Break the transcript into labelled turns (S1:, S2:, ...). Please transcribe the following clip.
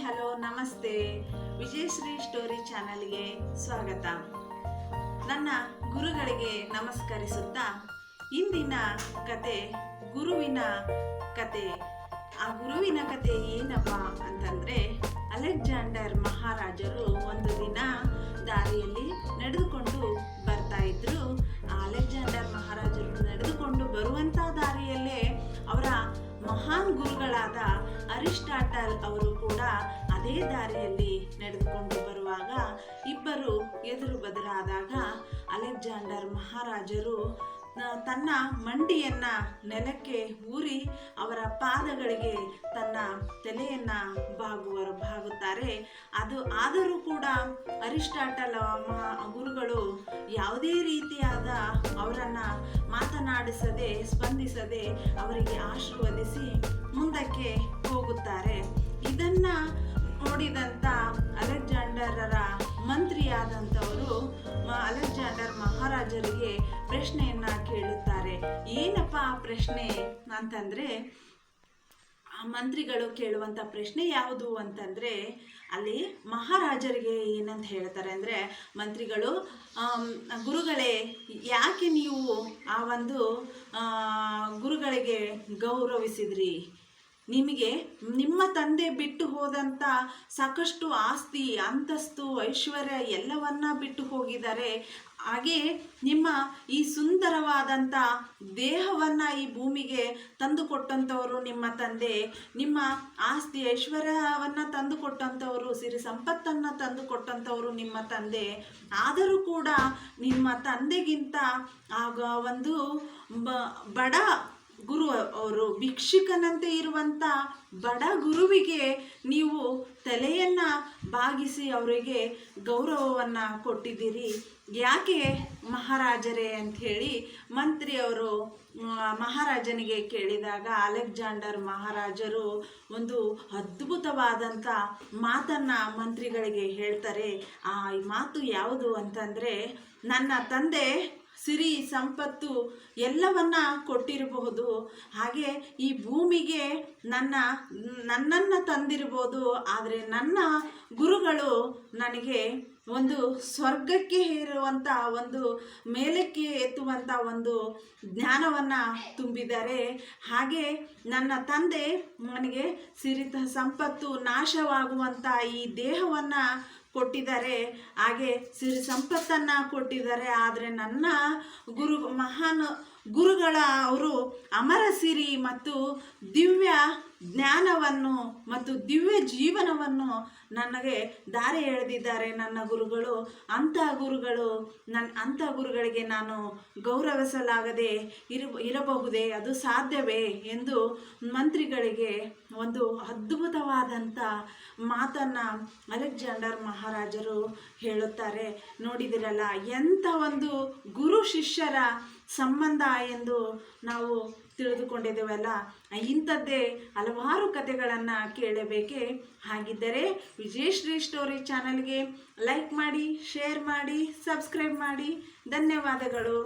S1: Hello ನಮಸ್ತೆ. Vijayashree story ಚಾನಲ್ಗೆ ಸ್ವಾಗತ. ನನ್ನ ಗುರುಗಳಿಗೆ ನಮಸ್ಕರಿಸುತ್ತಾ ಇಂದಿನ ಕತೆ ಗುರುವಿನ ಕತೆ. ಆ ಗುರುವಿನ ಕತೆ ಏನಪ್ಪ ಅಂತಂದರೆ, ಅಲೆಕ್ಸಾಂಡರ್ ಮಹಾರಾಜರು ಒಂದು ದಿನ ದಾರಿಯಲ್ಲಿ ನಡೆದುಕೊಂಡು ಬರ್ತಾ ಇದ್ರು. ಆ ಅಲೆಕ್ಸಾಂಡರ್ ಮಹಾರಾಜರು ನಡೆದುಕೊಂಡು ಬರುವಂಥ ದಾರಿಯಲ್ಲೇ ಅವರ ಮಹಾನ್ ಗುರುಗಳಾದ ಅರಿಸ್ಟಾಟಲ್ ಅವರು ಕೂಡ ಅದೇ ದಾರಿಯಲ್ಲಿ ನಡೆದುಕೊಂಡು ಬರುವಾಗ ಇಬ್ಬರು ಎದುರು ಬದಲಾದಾಗ ಅಲೆಕ್ಸಾಂಡರ್ ಮಹಾರಾಜರು ತನ್ನ ಮಂಡಿಯನ್ನ ನೆಲಕ್ಕೆ ಊರಿ ಅವರ ಪಾದಗಳಿಗೆ ತನ್ನ ತಲೆಯನ್ನ ಬಾಗುತ್ತಾರೆ. ಆದರೂ ಕೂಡ ಅರಿಸ್ಟಾಟಲ್ ಗುರುಗಳು ಯಾವುದೇ ರೀತಿಯಾದ ಅವರನ್ನ ಮಾತನಾಡಿಸದೆ ಸ್ಪಂದಿಸದೆ ಅವರಿಗೆ ಆಶೀರ್ವದಿಸಿ ಮುಂದಕ್ಕೆ ಹೋಗುತ್ತಾರೆ. ಇದನ್ನ ನೋಡಿದಂಥ ಅಲೆಕ್ಸಾಂಡರರ ಮಂತ್ರಿಯಾದಂಥವರು ಅಲೆಕ್ಸಾಂಡರ್ ಮಹಾರಾಜರಿಗೆ ಪ್ರಶ್ನೆಯನ್ನ ಕೇಳುತ್ತಾರೆ. ಏನಪ್ಪ ಆ ಪ್ರಶ್ನೆ ಅಂತಂದ್ರೆ, ಆ ಮಂತ್ರಿಗಳು ಕೇಳುವಂಥ ಪ್ರಶ್ನೆ ಯಾವುದು ಅಂತಂದರೆ, ಅಲ್ಲಿ ಮಹಾರಾಜರಿಗೆ ಏನಂತ ಹೇಳ್ತಾರೆ ಅಂದರೆ, ಮಂತ್ರಿಗಳು, ಗುರುಗಳೇ, ಯಾಕೆ ನೀವು ಆ ಒಂದು ಗುರುಗಳಿಗೆ ಗೌರವಿಸಿದ್ರಿ? ನಿಮಗೆ ನಿಮ್ಮ ತಂದೆ ಬಿಟ್ಟು ಹೋದಂಥ ಸಾಕಷ್ಟು ಆಸ್ತಿ ಅಂತಸ್ತು ಐಶ್ವರ್ಯ ಎಲ್ಲವನ್ನ ಬಿಟ್ಟು ಹೋಗಿದ್ದಾರೆ. ಹಾಗೆ ನಿಮ್ಮ ಈ ಸುಂದರವಾದಂಥ ದೇಹವನ್ನು ಈ ಭೂಮಿಗೆ ತಂದುಕೊಟ್ಟಂಥವರು ನಿಮ್ಮ ತಂದೆ. ನಿಮ್ಮ ಆಸ್ತಿ ಐಶ್ವರ್ಯವನ್ನು ತಂದುಕೊಟ್ಟಂಥವರು, ಸಿರಿ ಸಂಪತ್ತನ್ನು ತಂದುಕೊಟ್ಟಂಥವರು ನಿಮ್ಮ ತಂದೆ. ಆದರೂ ಕೂಡ ನಿಮ್ಮ ತಂದೆಗಿಂತ ಆಗ ಒಂದು ಬಡ ಗುರು, ಅವರು ಭಿಕ್ಷುಕನಂತೆ ಇರುವಂಥ ಬಡ ಗುರುವಿಗೆ ನೀವು ತಲೆಯನ್ನು ಬಾಗಿಸಿ ಅವರಿಗೆ ಗೌರವವನ್ನು ಕೊಟ್ಟಿದ್ದೀರಿ. ಯಾಕೆ ಮಹಾರಾಜರೇ ಅಂಥೇಳಿ ಮಂತ್ರಿಯವರು ಮಹಾರಾಜನಿಗೆ ಕೇಳಿದಾಗ ಅಲೆಕ್ಸಾಂಡರ್ ಮಹಾರಾಜರು ಒಂದು ಅದ್ಭುತವಾದಂಥ ಮಾತನ್ನು ಮಂತ್ರಿಗಳಿಗೆ ಹೇಳ್ತಾರೆ. ಆ ಮಾತು ಯಾವುದು ಅಂತಂದರೆ, ನನ್ನ ತಂದೆ ಸಿರಿ ಸಂಪತ್ತು ಎಲ್ಲವನ್ನ ಕೊಟ್ಟಿರಬಹುದು, ಹಾಗೆ ಈ ಭೂಮಿಗೆ ನನ್ನನ್ನು ತಂದಿರಬಹುದು, ಆದರೆ ನನ್ನ ಗುರುಗಳು ನನಗೆ ಒಂದು ಸ್ವರ್ಗಕ್ಕೆ ಏರುವಂಥ ಒಂದು ಮೇಲಕ್ಕೆ ಎತ್ತುವಂಥ ಒಂದು ಜ್ಞಾನವನ್ನು ತುಂಬಿದ್ದಾರೆ. ಹಾಗೆ ನನ್ನ ತಂದೆ ನನಗೆ ಸಿರಿ ಸಂಪತ್ತು ನಾಶವಾಗುವಂಥ ಈ ದೇಹವನ್ನು ಕೊಟ್ಟಿದ್ದಾರೆ, ಹಾಗೆ ಸಿರಿ ಸಂಪತ್ತನ್ನು ಕೊಟ್ಟಿದ್ದಾರೆ. ಆದರೆ ನನ್ನ ಮಹಾನ್ ಗುರುಗಳ ಅವರು ಅಮರ ಸಿರಿ ಮತ್ತು ದಿವ್ಯ ಜ್ಞಾನವನ್ನು ಮತ್ತು ದಿವ್ಯ ಜೀವನವನ್ನು ನನಗೆ ದಾರಿ ಎಳೆದಿದ್ದಾರೆ ನನ್ನ ಗುರುಗಳು. ಅಂಥ ಗುರುಗಳಿಗೆ ನಾನು ಗೌರವಿಸಲಾಗದೆ ಇರಬಹುದೇ? ಅದು ಸಾಧ್ಯವೇ ಎಂದು ಮಂತ್ರಿಗಳಿಗೆ ಒಂದು ಅದ್ಭುತವಾದಂಥ ಮಾತನ್ನು ಅಲೆಕ್ಸಾಂಡರ್ ಮಹಾರಾಜರು ಹೇಳುತ್ತಾರೆ. ನೋಡಿದಿರಲ್ಲ, ಎಂಥ ಒಂದು ಗುರು ಶಿಷ್ಯರ ಸಂಬಂಧ ಎಂದು ನಾವು ತಿಳಿದುಕೊಂಡಿದ್ದೇವಲ್ಲ. ಇಂಥದ್ದೇ ಹಲವಾರು ಕಥೆಗಳನ್ನು ಕೇಳಬೇಕೆ? ಹಾಗಿದ್ದರೆ ವಿಜಯಶ್ರೀ ಸ್ಟೋರಿ ಚಾನಲ್ಗೆ ಲೈಕ್ ಮಾಡಿ, ಶೇರ್ ಮಾಡಿ, ಸಬ್ಸ್ಕ್ರೈಬ್ ಮಾಡಿ. ಧನ್ಯವಾದಗಳು.